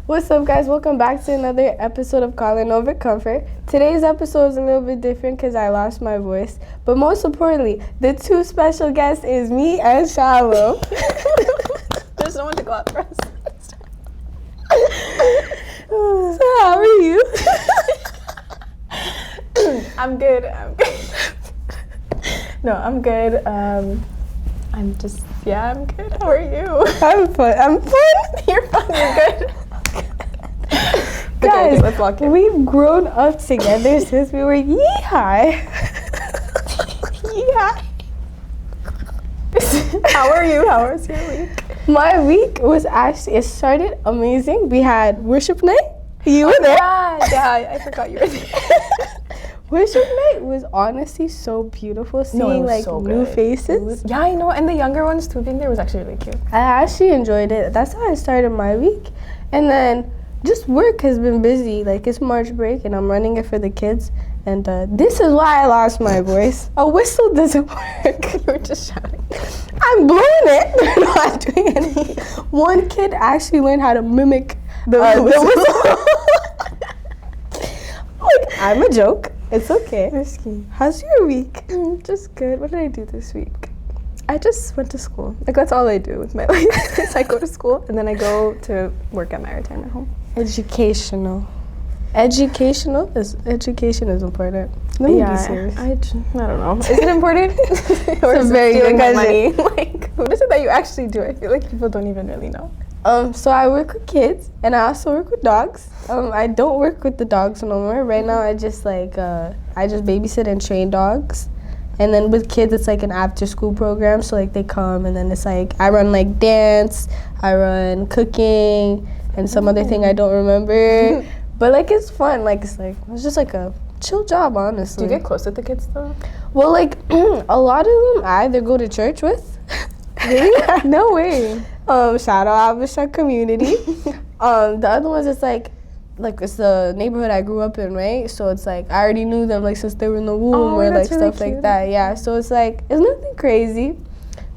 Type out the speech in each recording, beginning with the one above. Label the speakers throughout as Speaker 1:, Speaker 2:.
Speaker 1: What's up, guys? Welcome back to another episode of Calling Over Comfort. Today's episode is a little bit different because I lost my voice. But most importantly, the two special guests is me and Shalom.
Speaker 2: There's no one to go out first.
Speaker 1: So how are you?
Speaker 2: I'm good. No, I'm good. I'm good. How are you?
Speaker 1: I'm fun.
Speaker 2: You're fun. You're good.
Speaker 1: Guys,
Speaker 2: okay, let's walk in.
Speaker 1: We've grown up together since we were yee-high.
Speaker 2: Yeah. How are you? How was your week?
Speaker 1: My week was it started amazing. We had worship night. You were there.
Speaker 2: Yeah, I forgot you were there.
Speaker 1: Worship night was honestly so beautiful, seeing
Speaker 2: so
Speaker 1: new
Speaker 2: good.
Speaker 1: faces.
Speaker 2: Yeah, I know, and the younger ones too being there was actually really cute.
Speaker 1: I actually enjoyed it. That's how I started my week. And then just work has been busy. Like, it's March break and I'm running it for the kids. And this is why I lost my voice. A whistle doesn't work.
Speaker 2: You were just shouting.
Speaker 1: I'm blowing it. They're not doing anything. One kid actually learned how to mimic the whistle. Like, I'm a joke. It's okay.
Speaker 2: Risky.
Speaker 1: How's your week?
Speaker 2: Just good. What did I do this week? I just went to school. Like, that's all I do with my life. Is I go to school and then I go to work at my retirement home.
Speaker 1: Education is important. Let me be serious.
Speaker 2: I don't know. Is it important? Or
Speaker 1: It's
Speaker 2: is
Speaker 1: a very
Speaker 2: it stealing
Speaker 1: good
Speaker 2: my money?
Speaker 1: question.
Speaker 2: Like, what is it that you actually do? I feel like people don't even really know.
Speaker 1: So I work with kids and I also work with dogs. I don't work with the dogs no more. Right now I just babysit and train dogs. And then with kids it's like an after school program, so like they come and then it's like I run like dance, I run cooking and some other thing I don't remember. But like it's fun. Like it's just like a chill job, honestly.
Speaker 2: Do you get close with the kids though?
Speaker 1: Well, like a lot of them I either go to church with.
Speaker 2: Really? No way.
Speaker 1: Shout out Abisha community. The other ones it's like it's the neighborhood I grew up in, right? So it's like I already knew them like since they were in the womb or like
Speaker 2: really
Speaker 1: stuff
Speaker 2: cute.
Speaker 1: like that. Yeah. So it's like it's nothing crazy.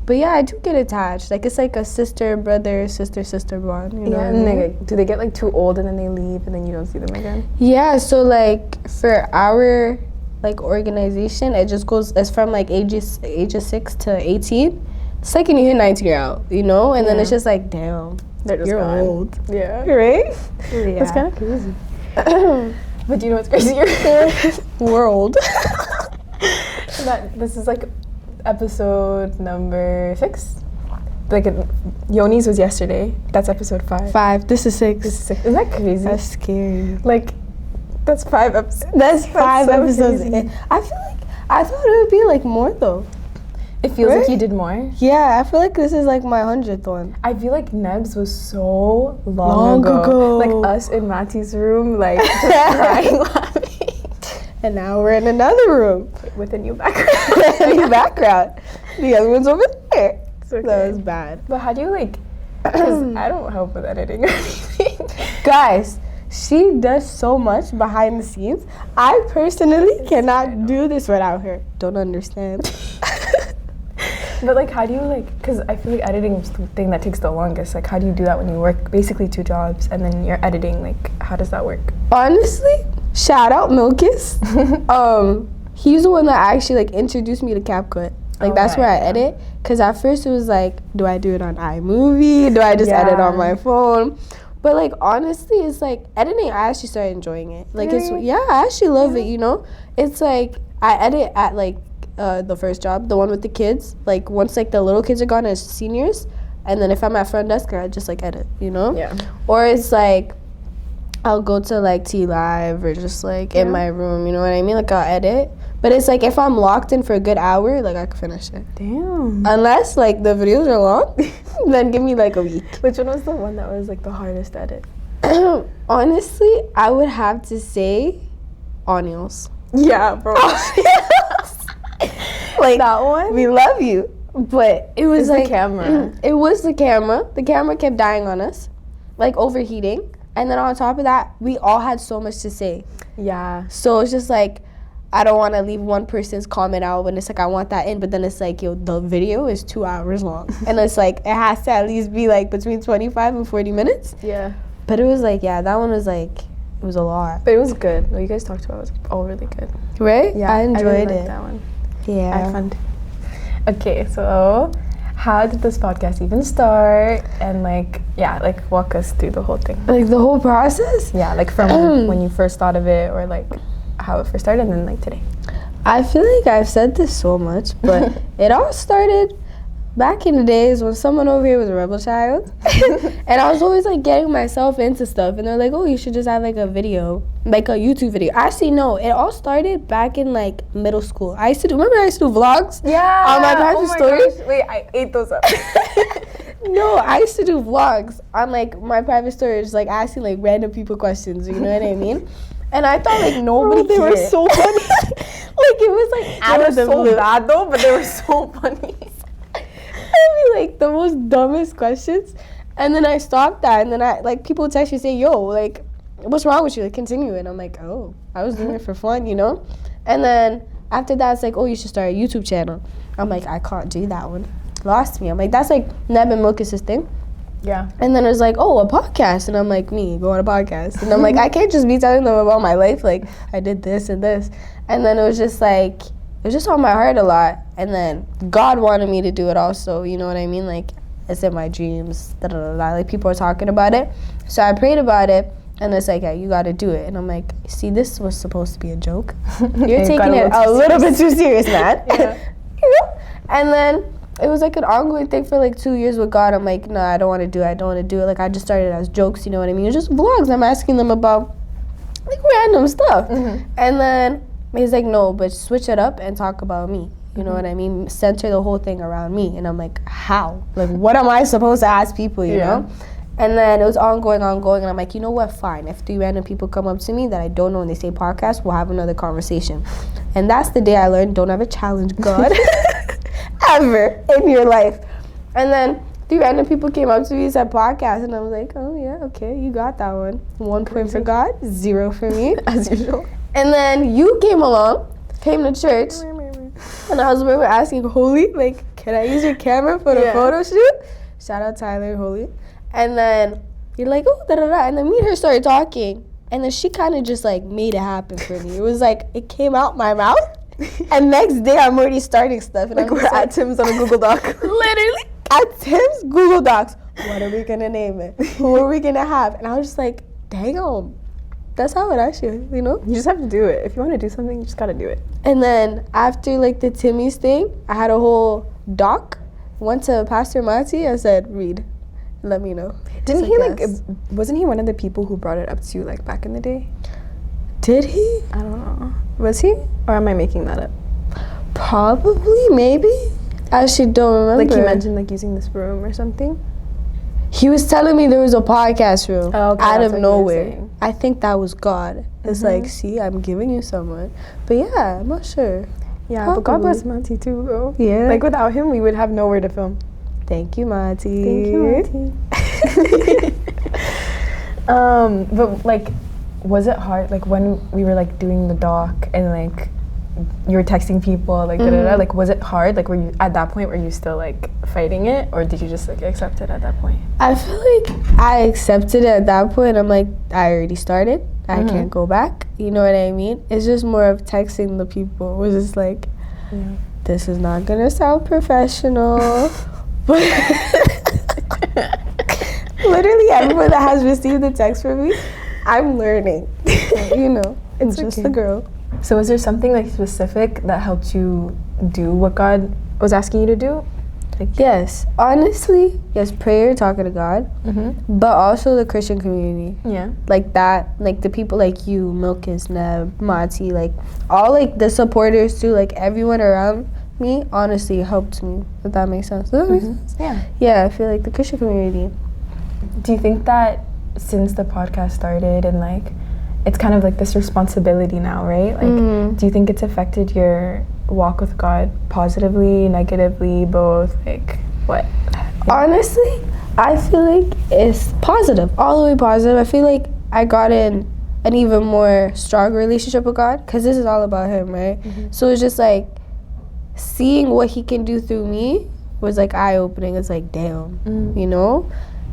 Speaker 1: But yeah, I do get attached. Like it's like a sister bond, you know?
Speaker 2: Yeah, and do they get like too old and then they leave and then you don't see them again?
Speaker 1: Yeah, so like for our like organization, it just goes it's from like ages 6 to 18. The second you hit 19, you're out, you know? And then it's just like, damn,
Speaker 2: They're just
Speaker 1: you're
Speaker 2: gone.
Speaker 1: old.
Speaker 2: Yeah.
Speaker 1: Right?
Speaker 2: Yeah.
Speaker 1: That's kind of crazy.
Speaker 2: But do you know what's crazier?
Speaker 1: World.
Speaker 2: That this is like episode number 6. Like Yoni's was yesterday. That's episode 5.
Speaker 1: 5. This is 6.
Speaker 2: Isn't that crazy?
Speaker 1: That's scary.
Speaker 2: Like, that's 5 episodes.
Speaker 1: That's 5
Speaker 2: so
Speaker 1: episodes.
Speaker 2: crazy.
Speaker 1: I thought it would be like more though.
Speaker 2: It feels
Speaker 1: Right?
Speaker 2: like you did more.
Speaker 1: Yeah, I feel like this is like my 100th one.
Speaker 2: I feel like Nebs was so long ago. Like us in Matty's room, like just crying, laughing.
Speaker 1: And now we're in another room.
Speaker 2: With a new background.
Speaker 1: In the background. The other one's over there.
Speaker 2: It's okay.
Speaker 1: That was bad.
Speaker 2: But how do you like, because I don't help with editing or anything.
Speaker 1: Guys, she does so much behind the scenes. I personally cannot do this without her. Don't understand.
Speaker 2: But like, how do you like, because I feel like editing is the thing that takes the longest. Like, how do you do that when you work basically 2 jobs and then you're editing? Like, how does that work?
Speaker 1: Honestly, shout out Milkus. He's the one that actually like introduced me to CapCut. Like that's where I edit. Cause at first it was like, do I do it on iMovie? Do I just edit on my phone? But like honestly, it's like editing. I actually started enjoying it. Like
Speaker 2: Really?
Speaker 1: I actually love it. You know, it's like I edit at like the first job, the one with the kids. Like once like the little kids are gone as seniors, and then if I'm at front desk, I just like edit. You know?
Speaker 2: Yeah.
Speaker 1: Or it's like I'll go to like T Live or just like in my room. You know what I mean? Like I'll edit. But it's like if I'm locked in for a good hour, like I can finish it.
Speaker 2: Damn.
Speaker 1: Unless like the videos are long, then give me like a week.
Speaker 2: Which one was the one that was like the hardest to edit?
Speaker 1: Honestly, I would have to say Onions.
Speaker 2: Yeah, bro.
Speaker 1: Like
Speaker 2: that one?
Speaker 1: We love you. But it was
Speaker 2: It's
Speaker 1: like
Speaker 2: the camera.
Speaker 1: It was the camera. The camera kept dying on us. Like overheating. And then on top of that, we all had so much to say.
Speaker 2: Yeah.
Speaker 1: So it's just like I don't want to leave one person's comment out when it's like I want that in, but then it's like, yo, the video is 2 hours long. And it's like, it has to at least be like between 25 and 40 minutes.
Speaker 2: Yeah.
Speaker 1: But it was like, yeah, that one was like, it was a lot.
Speaker 2: But it was good. What you guys talked about was all really good.
Speaker 1: Right?
Speaker 2: Yeah,
Speaker 1: I enjoyed
Speaker 2: really
Speaker 1: it.
Speaker 2: liked that one.
Speaker 1: Yeah.
Speaker 2: I had fun. Okay, so how did this podcast even start? And like, yeah, like walk us through the whole thing.
Speaker 1: Like the whole process?
Speaker 2: Yeah, like from when you first thought of it, or like how it first started, and then like today.
Speaker 1: I feel like I've said this so much, but it all started back in the days when someone over here was a rebel child. And I was always like getting myself into stuff, and they're like, oh, you should just have like a video, like a YouTube video. Actually, no, it all started back in like middle school. I used to do vlogs?
Speaker 2: Yeah.
Speaker 1: On my private story?
Speaker 2: Gosh. Wait, I ate those up.
Speaker 1: No, I used to do vlogs on like my private story, just like asking like random people questions, you know what I mean? And I thought like nobody
Speaker 2: They were
Speaker 1: cared.
Speaker 2: so funny.
Speaker 1: Like it was like out
Speaker 2: They
Speaker 1: of
Speaker 2: were
Speaker 1: the
Speaker 2: so
Speaker 1: blue.
Speaker 2: bad though, but they were so funny.
Speaker 1: I'd be like the most dumbest questions, and then I stopped that, and then I like people would text me say, yo, like what's wrong with you, like continue it. And I'm like, oh, I was doing it for fun, you know. And then after that it's like, oh, you should start a YouTube channel. I'm like, I can't do that one, lost me. I'm like, that's like Neb and Milkus' thing.
Speaker 2: Yeah.
Speaker 1: And then it was like, oh, a podcast. And I'm like, me, go on a podcast. And I'm like, I can't just be telling them about my life, like I did this and this. And then it was just like, it was just on my heart a lot. And then God wanted me to do it also, you know what I mean? Like, it's in my dreams, like people are talking about it. So I prayed about it, and it's like, yeah, you gotta do it. And I'm like, see, this was supposed to be a joke. You're taking it a little bit too serious, man.
Speaker 2: Yeah.
Speaker 1: You know? And then it was like an ongoing thing for like 2 years with God. I'm like, no, I don't want to do it. Like, I just started as jokes, you know what I mean? It's just vlogs. I'm asking them about like random stuff.
Speaker 2: Mm-hmm.
Speaker 1: And then he's like, no, but switch it up and talk about me. You know what I mean? Center the whole thing around me. And I'm like, how? Like, what am I supposed to ask people, you know? And then it was ongoing. And I'm like, you know what? Fine. If 3 random people come up to me that I don't know and they say podcast, we'll have another conversation. And that's the day I learned, don't ever challenge God ever in your life. And then 3 random people came up to me and said podcast. And I was like, oh, yeah, okay, you got that one. 1 point for God, 0 for me.
Speaker 2: As usual.
Speaker 1: And then you came to church. And I was asking Holy, like, can I use your camera for the photo shoot? Shout out Tyler and Holy. And then you're like, oh, da-da-da. And then me and her started talking. And then she kind of just, like, made it happen for me. It was like, it came out my mouth. And next day, I'm already starting stuff. And
Speaker 2: Like, we're at Tim's on a Google Doc.
Speaker 1: Literally, at Tim's Google Docs. What are we going to name it? Who are we going to have? And I was just like, dang, that's how it actually is, you know?
Speaker 2: You just have to do it. If you want to do something, you just got to do it.
Speaker 1: And then after, like, the Timmy's thing, I had a whole doc. Went to Pastor Mati. I said, read. Let me know.
Speaker 2: Didn't
Speaker 1: He's
Speaker 2: he,
Speaker 1: like,
Speaker 2: like,
Speaker 1: yes.
Speaker 2: wasn't he one of the people who brought it up to you, like, back in the day?
Speaker 1: Did he?
Speaker 2: I don't know. Was he? Or am I making that up?
Speaker 1: Probably, maybe. I actually don't remember.
Speaker 2: Like, he mentioned, like, using this room or something?
Speaker 1: He was telling me there was a podcast room
Speaker 2: Oh, okay,
Speaker 1: out
Speaker 2: that's
Speaker 1: of
Speaker 2: what you were
Speaker 1: nowhere.
Speaker 2: saying.
Speaker 1: I think that was God. It's like, see, I'm giving you someone. But yeah, I'm not sure.
Speaker 2: Yeah, but God
Speaker 1: Probably.
Speaker 2: bless Monty too, bro.
Speaker 1: Yeah.
Speaker 2: Like, without him, we would have nowhere to film.
Speaker 1: Thank you, Mati.
Speaker 2: Thank you, Monty. But, like, was it hard, like, when we were, like, doing the doc and, like, you were texting people, like, da-da-da, like, was it hard? Like, were you, at that point, were you still, like, fighting it? Or did you just, like, accept it at that point?
Speaker 1: I feel like I accepted it at that point. I'm like, I already started. I can't go back. You know what I mean? It's just more of texting the people. It was just like, this is not going to sound professional. But literally everyone that has received the text from me, I'm learning. You know, it's just
Speaker 2: okay.
Speaker 1: a girl.
Speaker 2: So was there something, like, specific that helped you do what God was asking you to do? Like,
Speaker 1: Yes, honestly, yes, prayer, talking to God, but also the Christian community.
Speaker 2: yeah.
Speaker 1: Like that, like the people like you, Milkus, Neb, Mati, like all like the supporters too, like everyone around me honestly helped me, if that makes sense. Does that make sense?
Speaker 2: Yeah.
Speaker 1: Yeah, I feel like the Christian community.
Speaker 2: Do you think that since the podcast started and, like, it's kind of like this responsibility now, right? Like, do you think it's affected your walk with God positively, negatively, both? Like, what?
Speaker 1: Honestly, I feel like it's positive, all the way positive. I feel like I got in an even more stronger relationship with God, because this is all about Him, right? So it's just like seeing what He can do through me was like eye-opening. It's like, damn, you know?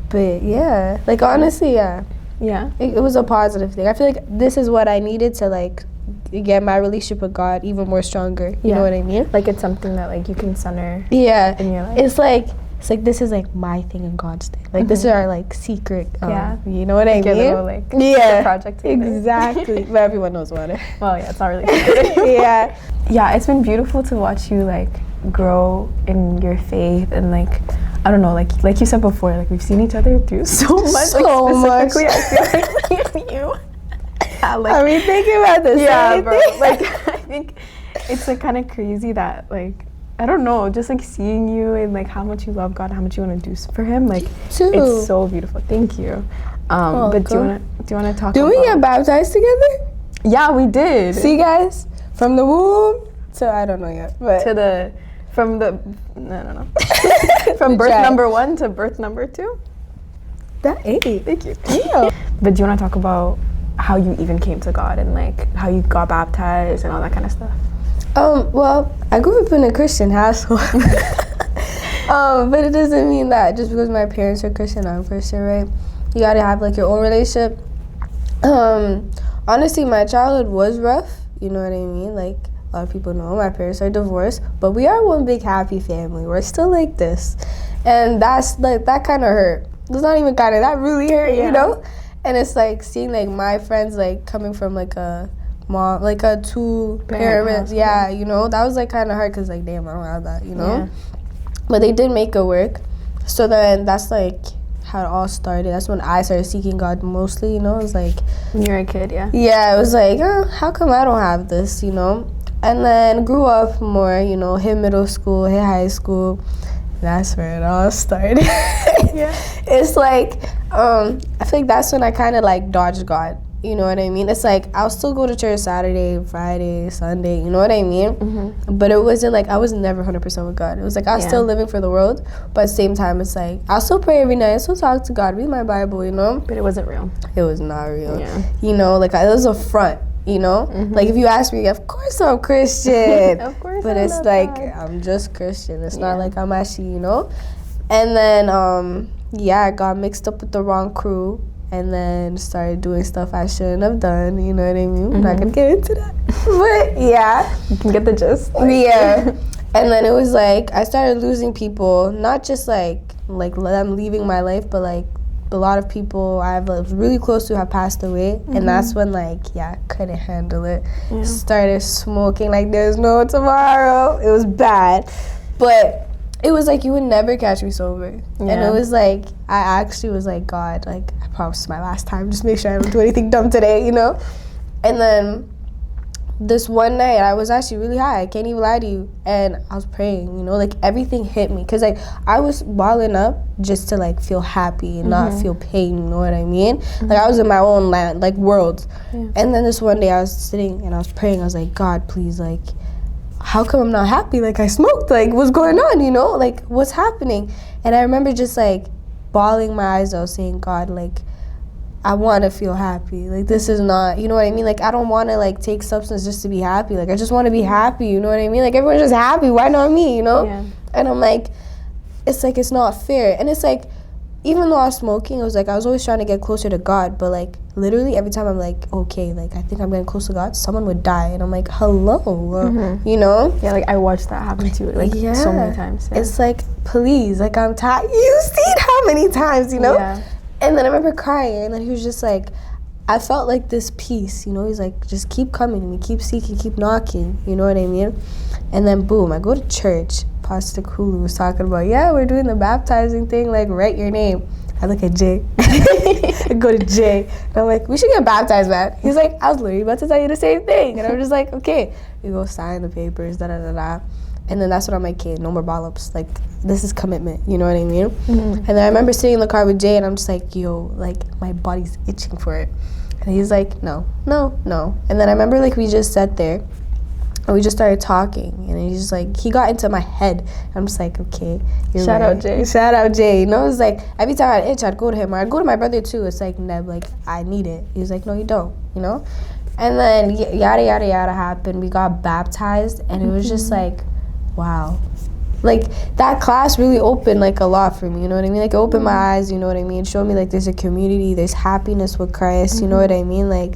Speaker 1: But yeah, like honestly, yeah.
Speaker 2: Yeah.
Speaker 1: It was a positive thing. I feel like this is what I needed to like get my relationship with God even more stronger. You know what I mean?
Speaker 2: Like it's something that like you can center
Speaker 1: Yeah.
Speaker 2: in your life.
Speaker 1: It's like this is like my thing and God's thing. Like this is our like secret. You know what I mean?
Speaker 2: Your little like project together.
Speaker 1: Exactly. But everyone knows about it.
Speaker 2: Well, yeah, it's not really secret.
Speaker 1: Yeah.
Speaker 2: Yeah, it's been beautiful to watch you like grow in your faith and like I don't know, like you said before, like we've seen each other through so much.
Speaker 1: So
Speaker 2: like,
Speaker 1: much.
Speaker 2: I feel like me and you.
Speaker 1: Like, I mean, thinking about this.
Speaker 2: Yeah, bro. Like I think it's like kind of crazy that like I don't know, just like seeing you and like how much you love God, how much you want to do for Him, like it's so beautiful. Thank you. But do you wanna talk?
Speaker 1: Did we get baptized together?
Speaker 2: Yeah, we did.
Speaker 1: See, guys, from the womb to I don't know yet, but
Speaker 2: from birth number 1 to birth number 2.
Speaker 1: That 8.
Speaker 2: Thank you. Yeah. But do you want to talk about how you even came to God and like how you got baptized and all that kind of stuff?
Speaker 1: Well, I grew up in a Christian household. But it doesn't mean that just because my parents are Christian, I'm Christian, right? You gotta have like your own relationship. Honestly, my childhood was rough. You know what I mean? Like a lot of people know my parents are divorced, but we are one big happy family. We're still like this, and that's like that kind of hurt. It's not even kind of that really hurt, you know. And it's like seeing like my friends like coming from like a mom, like a 2 parents, you know, that was like kind of hard because like damn, I don't have that, you know. But they did make it work. So then that's like how it all started. That's when I started seeking God mostly, you know. It was like
Speaker 2: when you were a kid,
Speaker 1: it was like, how come I don't have this, you know? And then grew up more, you know, hit middle school, hit high school. That's where it all started. It's like I feel like that's when I kind of like dodged God. You know what I mean? It's like I'll still go to church Saturday, Friday, Sunday. You know what I mean? But it wasn't like I was never 100% with God. It was like I was still living for the world, but at the same time, it's like I'll still pray every night. I'll still talk to God, read my Bible. You know?
Speaker 2: But it wasn't real.
Speaker 1: It was not real. You know, like it was a front. You know, like if you ask me, of course I'm Christian.
Speaker 2: Of course.
Speaker 1: But it's like I'm just Christian. It's not like I'm actually, you know. And then I got mixed up with the wrong crew. And then started doing stuff I shouldn't have done, you know what I mean? I'm not gonna get into that. But
Speaker 2: you can get the gist.
Speaker 1: And then it was like I started losing people, not just like them leaving my life, but like a lot of people I was really close to have passed away. And that's when I couldn't handle it. Started smoking like there's no tomorrow. It was bad. But it was like you would never catch me sober. And it was like I actually was like, God, like I promise it's my last time. Just make sure I don't do anything dumb today, you know? And then this one night I was actually really high. I can't even lie to you. And I was praying, you know, like everything hit me. Cause like I was balling up just to like feel happy and not feel pain, you know what I mean? Like I was in my own land, like world. And then this one day I was sitting and I was praying. I was like, God, please, like, how come I'm not happy? Like I smoked, like what's going on, you know? Like what's happening? And I remember just like bawling my eyes out saying, God, like I want to feel happy. Like this is not, you know what I mean? Like I don't want to like take substance just to be happy. Like I just want to be happy, you know what I mean? Like everyone's just happy, why not me, you know? And I'm like, it's not fair. And it's like, even though I was smoking, it was like I was always trying to get closer to God, but like literally every time I'm like, okay, like I think I'm getting close to God, someone would die, and I'm like, hello, you know?
Speaker 2: Yeah, like I watched that happen too, like so many times.
Speaker 1: It's like, please, like I'm tired. You've seen how many times, you know? And then I remember crying, and then he was just like, I felt like this peace, you know? He's like, just keep coming to me, keep seeking, keep knocking, you know what I mean? And then boom, I go to church. Pastor Kulu was talking about, we're doing the baptizing thing, like write your name. I look at Jay. I go to Jay. And I'm like, we should get baptized, man. He's like, I was literally about to tell you the same thing. And I'm just like, okay. We go sign the papers, da-da-da-da. And then that's when I'm like, okay, no more ball-ups. Like, this is commitment, you know what I mean? And then I remember sitting in the car with Jay, and I'm just like, yo, like, my body's itching for it. And he's like, no. And then I remember, like, we just sat there. And we just started talking, and he's just like, he got into my head. I'm just like, okay.
Speaker 2: Shout out Jay.
Speaker 1: You know, it's like, every time I'd itch, I'd go to him. Or I'd go to my brother, too. It's like, Neb, like, I need it. He was like, no, you don't, you know? And then yada, yada, yada happened. We got baptized, and it was just like, wow. like that class really opened like a lot for me, you know what I mean? Like it opened my eyes, you know what I mean? It showed me like there's a community, there's happiness with Christ, you know what I mean? Like,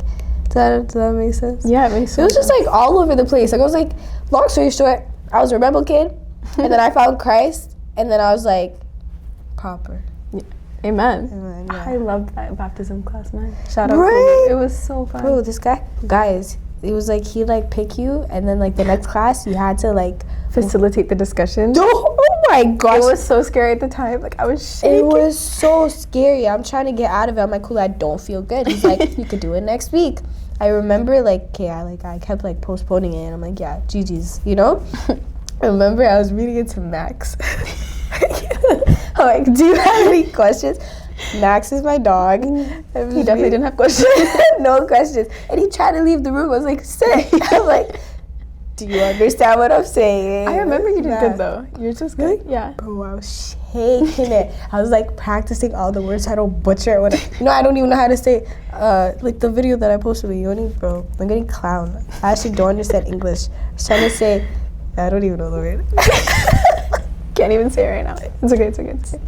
Speaker 1: does that make sense?
Speaker 2: Yeah, it makes sense.
Speaker 1: It was just like all over the place. Like I was like, long story short, I was a rebel kid, and then I found Christ, and then I was like, proper.
Speaker 2: Yeah. Amen.
Speaker 1: Amen, yeah.
Speaker 2: I loved that baptism class, man. Shout out.
Speaker 1: Right?
Speaker 2: It was so fun.
Speaker 1: Bro, this guys, it was like he'd like pick you, and then like the next class you had to like
Speaker 2: facilitate the discussion.
Speaker 1: Oh my gosh.
Speaker 2: It was so scary at the time. Like I was shaking.
Speaker 1: It was so scary. I'm trying to get out of it. I'm like, cool, I don't feel good. He's like, you could do it next week. I remember like, I kept like postponing it, and I'm like, yeah, GG's, you know? I remember I was reading it to Max. I'm like, do you have any questions? Max is my dog.
Speaker 2: He definitely didn't have questions.
Speaker 1: No questions. And he tried to leave the room. I was like, sit. I'm like, do you understand what I'm saying?
Speaker 2: I remember you did good though. You're just good.
Speaker 1: Really?
Speaker 2: Yeah.
Speaker 1: Bro, I was shaking it. I was like practicing all the words so I don't butcher it. I don't even know how to say like the video that I posted with Yoni, bro. I'm getting clown. I actually don't understand English. I was trying to say, I don't even know the word.
Speaker 2: Can't even say it right now. It's okay, it's okay, it's okay.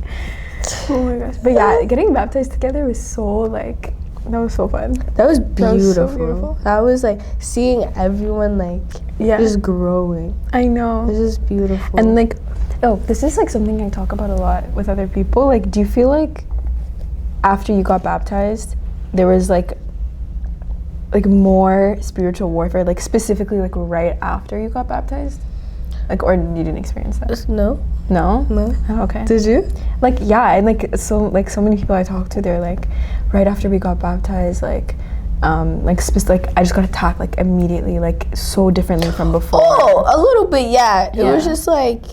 Speaker 2: Oh my gosh. But yeah, getting baptized together was so like, that was so fun.
Speaker 1: That was beautiful.
Speaker 2: That was so beautiful.
Speaker 1: That was like seeing everyone like just growing.
Speaker 2: I know.
Speaker 1: This is beautiful.
Speaker 2: And like, this is like something I talk about a lot with other people. Like, do you feel like after you got baptized, there was like more spiritual warfare, like specifically like right after you got baptized? Like, or you didn't experience that?
Speaker 1: No.
Speaker 2: No?
Speaker 1: No.
Speaker 2: Oh, okay.
Speaker 1: Did you?
Speaker 2: Like, yeah, and like so many people I talk to, they're like, right after we got baptized, like I just got attacked like immediately, like so differently from before.
Speaker 1: Oh, a little bit, yeah. It was just like,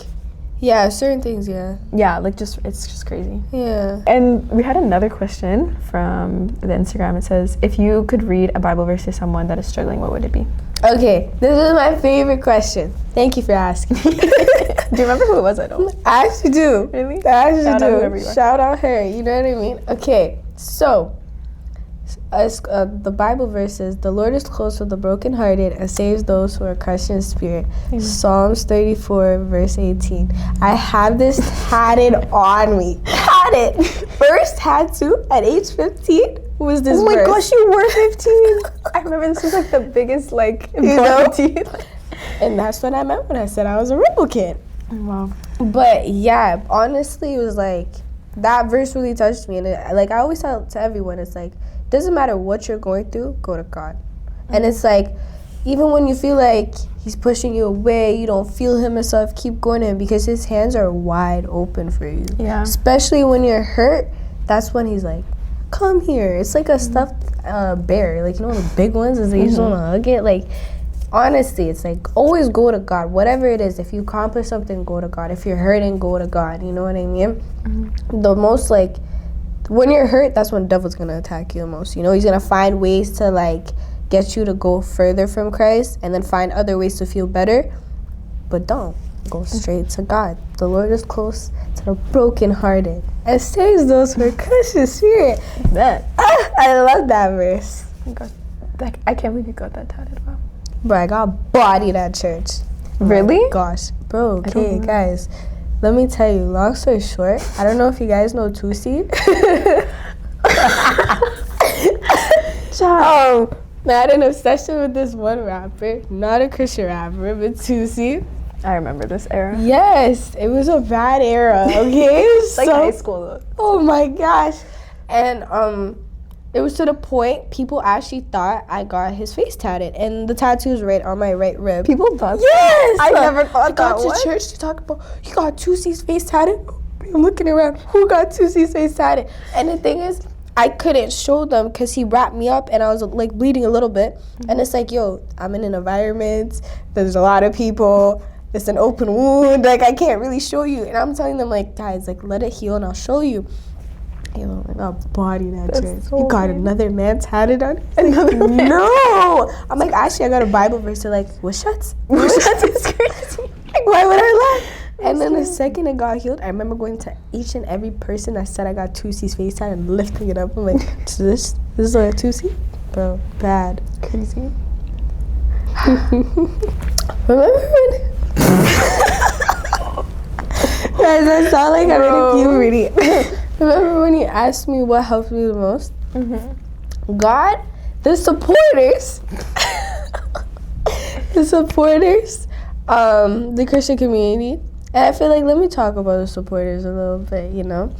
Speaker 1: yeah, certain things, yeah.
Speaker 2: Yeah, like it's just crazy.
Speaker 1: Yeah.
Speaker 2: And we had another question from the Instagram. It says, if you could read a Bible verse to someone that is struggling, what would it be?
Speaker 1: Okay, this is my favorite question. Thank you for asking.
Speaker 2: Do you remember who it was? I don't.
Speaker 1: I actually do.
Speaker 2: Really?
Speaker 1: I actually
Speaker 2: Shout
Speaker 1: do.
Speaker 2: out whoever you are.
Speaker 1: Shout out her. You know what I mean? Okay, so the Bible verse is, the Lord is close to the brokenhearted and saves those who are crushed in spirit.
Speaker 2: Amen.
Speaker 1: Psalms 34, verse 18. I have this tatted on me. Tatted. First tattoo at age 15 was this verse.
Speaker 2: Oh my gosh, you were 15. I remember this was like the biggest like important.
Speaker 1: And that's what I meant when I said I was a rebel kid.
Speaker 2: Wow.
Speaker 1: But yeah, honestly, it was like, that verse really touched me. And like I always tell to everyone, it's like, doesn't matter what you're going through, go to God. Mm-hmm. And it's like, even when you feel like he's pushing you away, you don't feel him and stuff, keep going to him, because his hands are wide open for you.
Speaker 2: Yeah.
Speaker 1: Especially when you're hurt, that's when he's like, come here. It's like a stuffed bear. Like, you know, the big ones is like, you just want to hug it. Like, honestly, it's like, always go to God. Whatever it is, if you accomplish something, go to God. If you're hurting, go to God. You know what I mean? Mm-hmm. The most, like, when you're hurt, that's when the devil's going to attack you the most. You know, he's going to find ways to, like, get you to go further from Christ and then find other ways to feel better. But don't. Go straight to God. The Lord is close to the brokenhearted and saves those who are crushed in spirit. I love that verse.
Speaker 2: Oh my God. Like, I can't believe you got that tatted. Wow.
Speaker 1: Bro, I got bodied at church.
Speaker 2: Really?
Speaker 1: Oh my gosh. Bro, okay, guys. Let me tell you, long story short, I don't know if you guys know Tusi. I had an obsession with this one rapper, not a Christian rapper, but Tusi.
Speaker 2: I remember this era.
Speaker 1: Yes, it was a bad era, okay? It was
Speaker 2: like high school though. Oh
Speaker 1: my gosh. And it was to the point people actually thought I got his face tatted, and the tattoo is right on my right rib.
Speaker 2: People thought
Speaker 1: yes!
Speaker 2: I never thought that.
Speaker 1: I got to church to talk about, you got Tusi's face tatted? I'm looking around, who got Tusi's face tatted? And the thing is, I couldn't show them because he wrapped me up and I was like bleeding a little bit. Mm-hmm. And it's like, yo, I'm in an environment, there's a lot of people, it's an open wound, like I can't really show you. And I'm telling them, like, guys, like, let it heal and I'll show you. Yo, I got bodied at church.
Speaker 2: So
Speaker 1: you got
Speaker 2: weird.
Speaker 1: Another man tatted on you?
Speaker 2: Another man?
Speaker 1: No! I'm like, actually, I got a Bible verse to like, what shuts? What shuts is crazy. Like, why would I lie? And then the second it got healed, I remember going to each and every person that said I got Tusi's face tatted and lifting it up. I'm like, this is like a Tusi? Bro, bad.
Speaker 2: Crazy.
Speaker 1: Remember when... Guys, I sound like I'm in puberty. Remember when you asked me what helped me the most? God, the supporters, the Christian community. And I feel like, let me talk about the supporters a little bit, you know.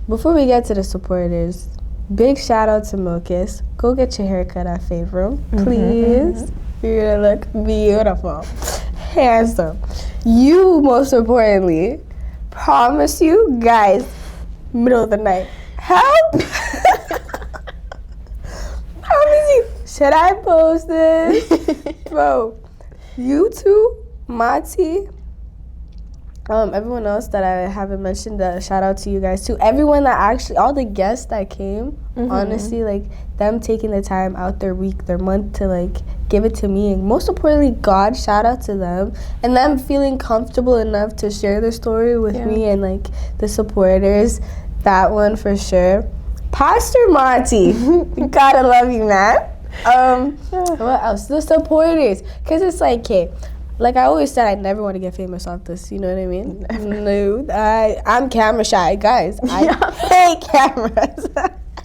Speaker 1: Before we get to the supporters, big shout out to Milkis. Go get your haircut at Fave Room, please. You're gonna look beautiful, handsome. You, most importantly, promise you, guys, middle of the night, help. Promise you. Should I post this? Bro, you two, Mati, everyone else that I haven't mentioned, shout out to you guys too. Everyone that actually, all the guests that came, honestly, like them taking the time out their week, their month to like give it to me. And most importantly, God, shout out to them. And them feeling comfortable enough to share their story with me and like the supporters. That one for sure. Pastor Monty, gotta love you, man. What else? The supporters. Because it's like, okay, like I always said, I never want to get famous off this. You know what I mean? No, I'm camera shy, guys. I hate cameras.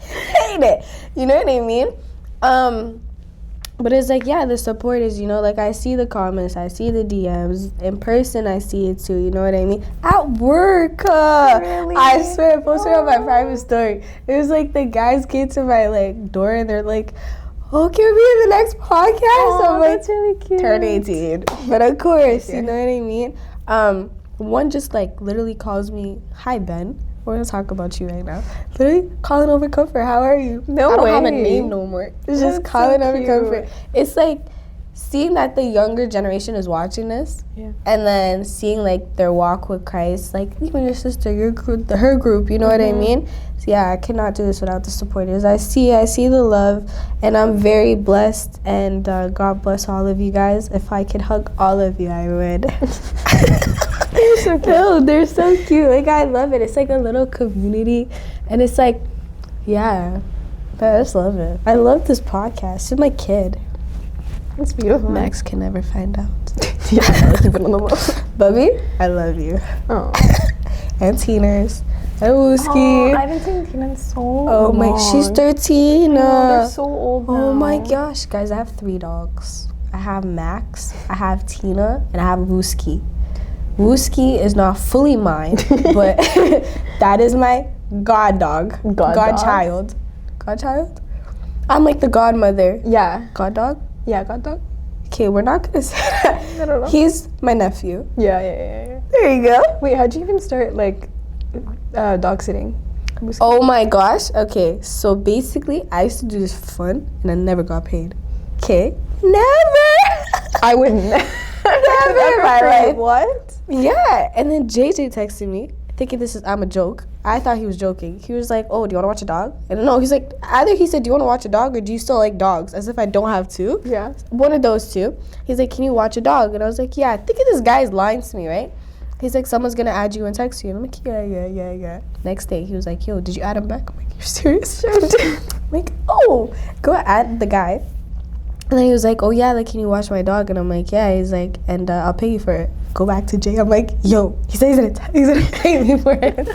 Speaker 1: Hate it. You know what I mean? But it's like, yeah, the supporters, you know, like I see the comments, I see the DMs. In person, I see it too, you know what I mean? At work,
Speaker 2: Really?
Speaker 1: I swear, I posted on my private story. It was like the guys came to my like door and they're like, oh, can we be in the next podcast? I'm like,
Speaker 2: that's really cute.
Speaker 1: turn 18. But of course, you know what I mean? One just like literally calls me, hi Ben. We're gonna talk about you right now. Literally calling over comfort. How are you?
Speaker 2: No
Speaker 1: I don't
Speaker 2: way.
Speaker 1: have a name no more. It's just calling over comfort. It's like seeing that the younger generation is watching this, and then seeing like their walk with Christ, like even your sister, your group, her group. You know what I mean? So yeah, I cannot do this without the supporters. I see the love, and I'm very blessed. And God bless all of you guys. If I could hug all of you, I would. They're so cute. No, they're so cute. Like I love it. It's like a little community, and it's like, yeah, but I just love it. I love this podcast. It's my kid.
Speaker 2: It's beautiful.
Speaker 1: Max can never find out.
Speaker 2: Yeah, I'll keep it on the low.
Speaker 1: Bubby, I love you.
Speaker 2: Oh.
Speaker 1: And Teeners. And Wooski.
Speaker 2: I haven't seen Tina in so long.
Speaker 1: Oh my, she's 13.
Speaker 2: They're so old now.
Speaker 1: Oh my gosh, guys, I have 3 dogs. I have Max, I have Tina, and I have Wooski. Wooski is not fully mine, but that is my god dog. Godchild. Godchild? I'm like the godmother.
Speaker 2: Yeah.
Speaker 1: God dog?
Speaker 2: Yeah, god dog.
Speaker 1: Okay, we're not gonna say that.
Speaker 2: I don't know.
Speaker 1: He's my nephew.
Speaker 2: Yeah.
Speaker 1: There you go.
Speaker 2: Wait, how'd you even start, like, dog sitting?
Speaker 1: Oh my gosh. Okay, so basically, I used to do this for fun, and I never got paid. Okay? Never!
Speaker 2: I would never
Speaker 1: in my life.
Speaker 2: What?
Speaker 1: Yeah, and then JJ texted me, thinking I'm a joke. I thought he was joking. He was like, oh, do you want to watch a dog? And no, he's like, either he said, do you want to watch a dog, or do you still like dogs? As if I don't have two.
Speaker 2: Yeah. One
Speaker 1: One of those two. He's like, can you watch a dog? And I was like, yeah. Thinking this guy's lying to me, right? He's like, someone's going to add you and text you. And I'm like, yeah. Next day, he was like, yo, did you add him back? I'm like, you're serious? I'm like, oh, go add the guy. And then he was like, oh yeah, like, can you watch my dog? And I'm like, yeah. He's like, and I'll pay you for it. Go back to Jay. I'm like, yo, he said he's gonna pay me for it.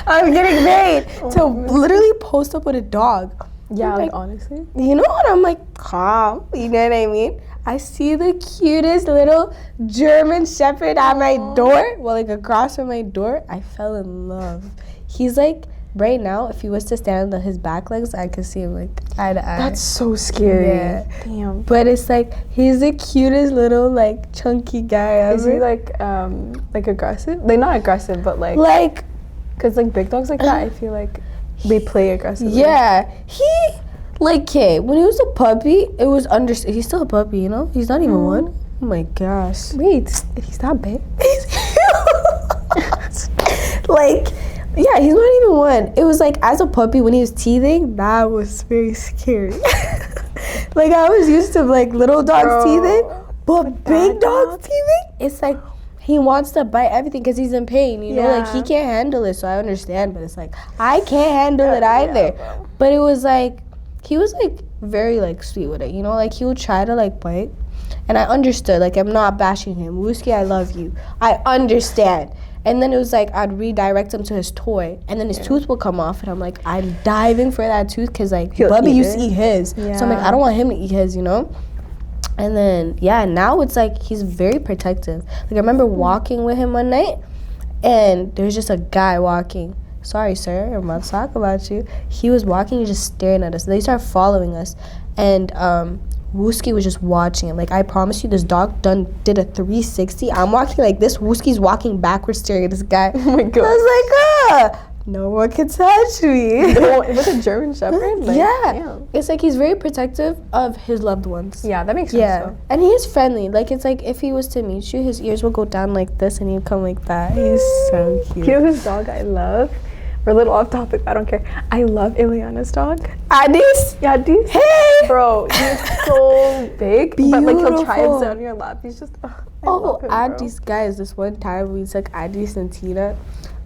Speaker 1: I'm getting paid to literally post up with a dog.
Speaker 2: Yeah, like honestly.
Speaker 1: You know what? I'm like, calm. You know what I mean? I see the cutest little German Shepherd at my door. Well, like across from my door. I fell in love. He's like, right now, if he was to stand on his back legs, I could see him like eye to eye.
Speaker 2: That's so scary.
Speaker 1: Yeah.
Speaker 2: Damn.
Speaker 1: But it's like, he's the cutest little like chunky guy ever.
Speaker 2: Is he like aggressive? Like not aggressive, but like cause like big dogs like that, I feel like they play aggressive.
Speaker 1: Yeah, he like when he was a puppy, it was he's still a puppy, you know. He's not even one. Oh my gosh.
Speaker 2: Wait, he's that big?
Speaker 1: He's huge. Like. Yeah, he's not even one. It was like, as a puppy, when he was teething, that was very scary. Like, I was used to, like, little dogs teething, but big dogs teething, it's like, he wants to bite everything because he's in pain, you know? Like, he can't handle it, so I understand, but it's like, I can't handle it either. But it was like, he was, like, very, like, sweet with it, you know? Like, he would try to, like, bite, and I understood. Like, I'm not bashing him. Wooski, I love you. I understand. And then it was like I'd redirect him to his toy, and then his tooth would come off, and I'm like, I'm diving for that tooth because like Bubby used to eat his, so I'm like, I don't want him to eat his, you know. And then now it's like he's very protective. Like I remember walking with him one night, and there's just a guy walking. Sorry, sir, I'm about to talk about you. He was walking, just staring at us. They started following us, and Wooski was just watching him. Like, I promise you, this dog did a 360. I'm walking like this. Wooski's walking backwards, staring at this guy. Oh my god! I was like, no one can touch me.
Speaker 2: It was a German Shepherd. Like,
Speaker 1: damn. It's like he's very protective of his loved ones.
Speaker 2: Yeah, that makes sense. Yeah,
Speaker 1: and he is friendly. Like, it's like if he was to meet you, his ears will go down like this, and he'd come like that. He's so cute.
Speaker 2: You know whose dog I love? We're a little off topic, I don't care. I love Ileana's dog.
Speaker 1: Adis?
Speaker 2: Yeah, Adis.
Speaker 1: Hey!
Speaker 2: Bro, he's so big.
Speaker 1: Beautiful.
Speaker 2: But like he'll try and sit on your lap. He's just,
Speaker 1: Adis, guys, this one time we took Adis and Tina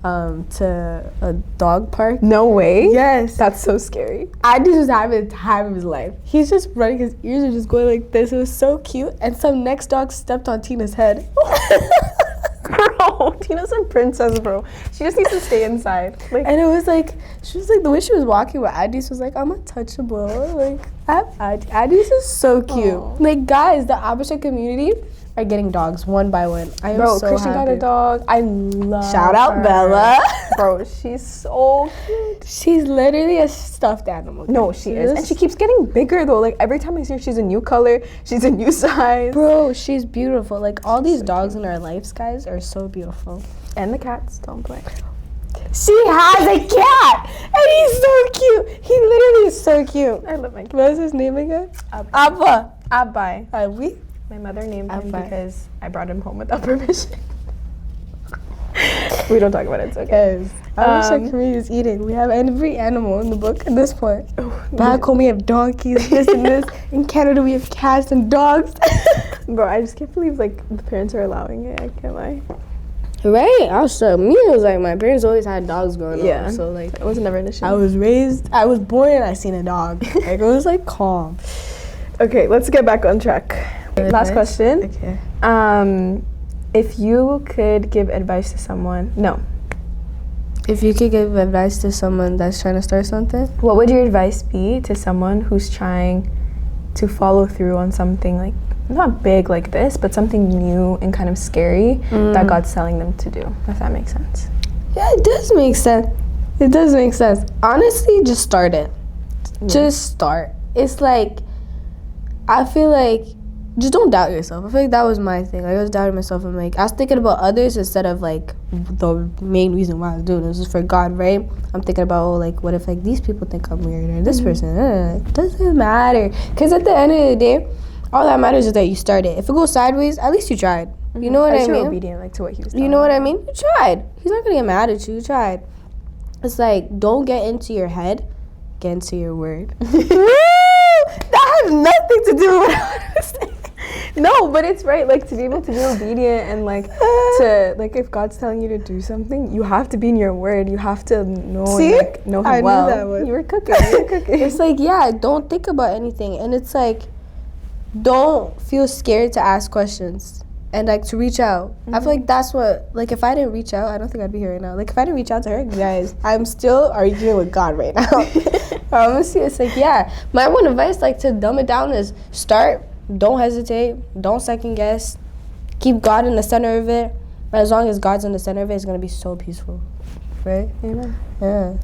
Speaker 1: to a dog park.
Speaker 2: No way.
Speaker 1: Yes.
Speaker 2: That's so scary.
Speaker 1: Adis was having the time of his life. He's just running, his ears are just going like this. It was so cute. And some next dog stepped on Tina's head.
Speaker 2: Bro, Tina's a princess, bro. She just needs to stay inside. Like,
Speaker 1: and it was like, she was like, the way she was walking with Adis was like, I'm untouchable. Like, I have Adis is so cute. Aww. Like, guys, the Abisha community are getting dogs one by one. I am so
Speaker 2: Christian
Speaker 1: happy.
Speaker 2: got a dog. I love
Speaker 1: Shout out
Speaker 2: her.
Speaker 1: Bella.
Speaker 2: Bro, she's so cute.
Speaker 1: She's literally a stuffed animal.
Speaker 2: No, she is. And she keeps getting bigger, though. Like, every time I see her, she's a new color. She's a new size.
Speaker 1: Bro, she's beautiful. Like, all these dogs in our lives, guys, are so beautiful.
Speaker 2: And the cats, don't play.
Speaker 1: She has a cat, and he's so cute. He literally is so cute.
Speaker 2: I love my cat.
Speaker 1: What's his name again?
Speaker 2: Abba. Abba.
Speaker 1: Abba.
Speaker 2: My mother named him because I brought him home without permission. We don't talk about it, it's okay.
Speaker 1: I wish our community is eating. We have every animal in the book at this point. Back home we have donkeys, this and this. In Canada we have cats and dogs.
Speaker 2: Bro, I just can't believe like the parents are allowing it. I can't lie.
Speaker 1: Right? Also, me, it was like my parents always had dogs growing up. So like
Speaker 2: it was never an issue.
Speaker 1: I was born and I seen a dog. Like, it was like calm.
Speaker 2: Okay, let's get back on track. Last question.
Speaker 1: Okay.
Speaker 2: If you could give advice to someone,
Speaker 1: If you could give advice to someone that's trying to start something,
Speaker 2: what would your advice be to someone who's trying to follow through on something like not big like this, but something new and kind of scary that God's telling them to do? If that makes sense.
Speaker 1: Yeah, it does make sense. It does make sense. Honestly, just start it. Yeah. Just start. It's like, I feel like, just don't doubt yourself. I feel like that was my thing. Like, I was doubting myself, and like I was thinking about others instead of like the main reason why I was doing it. This was for God, right? I'm thinking about like, what if like these people think I'm weird, or this person? It doesn't matter, because at the end of the day, all that matters is that you started. If it goes sideways, at least you tried. You know what I mean?
Speaker 2: You're obedient, like to what he was telling
Speaker 1: you know what I mean? You tried. He's not gonna get mad at you. You tried. It's like, don't get into your head, get into your word. That has nothing to do with what I was saying.
Speaker 2: No, but it's right. Like, to be able to be obedient and like to like, if God's telling you to do something, you have to be in your word. You have to know.
Speaker 1: See?
Speaker 2: And, like, know him well. Knew that one. You were cooking.
Speaker 1: It's like, don't think about anything, and it's like, don't feel scared to ask questions and like to reach out. I feel like that's what, like, if I didn't reach out, I don't think I'd be here right now. Like, if I didn't reach out to her, guys, I'm still arguing with God right now. Honestly, it's like, my one advice, like, to dumb it down is start. Don't hesitate. Don't second guess. Keep God in the center of it. As long as God's in the center of it, it's gonna be so peaceful, right?
Speaker 2: Amen.
Speaker 1: Yeah.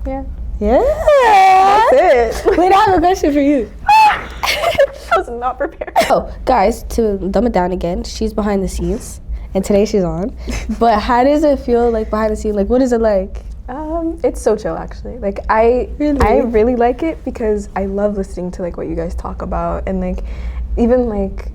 Speaker 2: That's it.
Speaker 1: Wait, I have a question for you.
Speaker 2: I was not prepared.
Speaker 1: Oh, guys, to dumb it down again, she's behind the scenes, and today she's on. But how does it feel, like, behind the scenes? Like, what is it like?
Speaker 2: It's so chill, actually. Like, I really like it because I love listening to like what you guys talk about, and like even like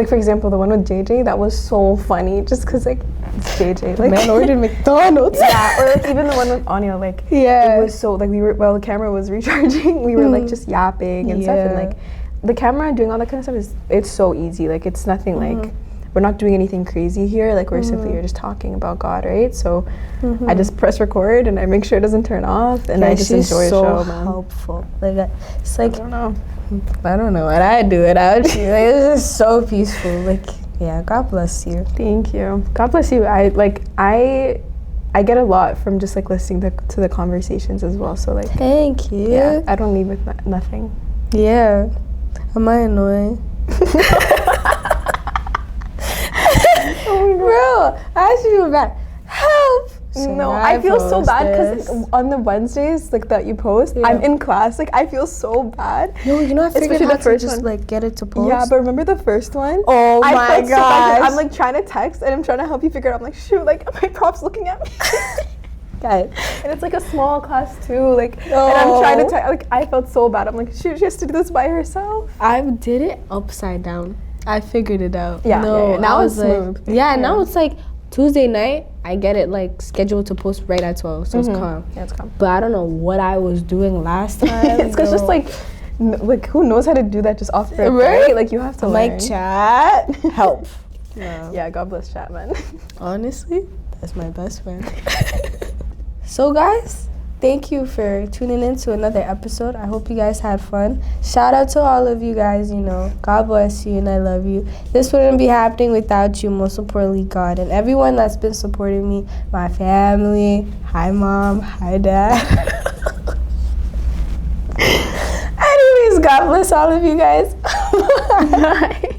Speaker 2: for example, the one with JJ, that was so funny just because like it's JJ, like
Speaker 1: man ordered McDonald's.
Speaker 2: Yeah, or like even the one with Anya, like it was so like the camera was recharging, we were like just yapping and stuff, and like the camera doing all that kind of stuff it's so easy. Like, it's nothing like we're not doing anything crazy here. Like, we're simply you're just talking about God, right? So I just press record and I make sure it doesn't turn off, and I just enjoy the show, man.
Speaker 1: Helpful. Like, it's like,
Speaker 2: I
Speaker 1: don't know what I'd do without you. Like, it's just so peaceful. Like, God bless you.
Speaker 2: Thank you. God bless you. I I get a lot from just like listening to the conversations as well. So like,
Speaker 1: thank you.
Speaker 2: yeah, I don't leave with nothing.
Speaker 1: Yeah. Am I annoying? Bro, I actually feel bad. Help!
Speaker 2: No, I feel so bad because on the Wednesdays like that you post, I'm in class. Like I feel so bad.
Speaker 1: No, you know I figured
Speaker 2: Especially
Speaker 1: out
Speaker 2: the first
Speaker 1: to just
Speaker 2: one.
Speaker 1: like get it to post.
Speaker 2: Yeah, but remember the first one?
Speaker 1: Oh
Speaker 2: I
Speaker 1: my
Speaker 2: felt so bad 'cause
Speaker 1: gosh.
Speaker 2: I'm like trying to text and I'm trying to help you figure it out. I'm like, shoot, like my prop's looking at me.
Speaker 1: Guys.
Speaker 2: And it's like a small class too. Like, and I'm trying to like I felt so bad. I'm like, shoot, she has to do this by herself.
Speaker 1: I did it upside down. I figured it out.
Speaker 2: Yeah,
Speaker 1: no,
Speaker 2: yeah. Now
Speaker 1: I
Speaker 2: it's
Speaker 1: was like,
Speaker 2: smooth.
Speaker 1: yeah, now it's like Tuesday night. I get it like scheduled to post right at 12, so it's calm.
Speaker 2: Yeah, it's calm.
Speaker 1: But I don't know what I was doing last time.
Speaker 2: It's because just like who knows how to do that just off rip, right? Like you have to learn.
Speaker 1: Like chat, help. No.
Speaker 2: Yeah, God bless chat, man.
Speaker 1: Honestly, that's my best friend. So guys, thank you for tuning in to another episode. I hope you guys had fun. Shout out to all of you guys, you know. God bless you and I love you. This wouldn't be happening without you, most importantly God. And everyone that's been supporting me, my family. Hi mom, hi dad. Anyways, God bless all of you guys. Bye.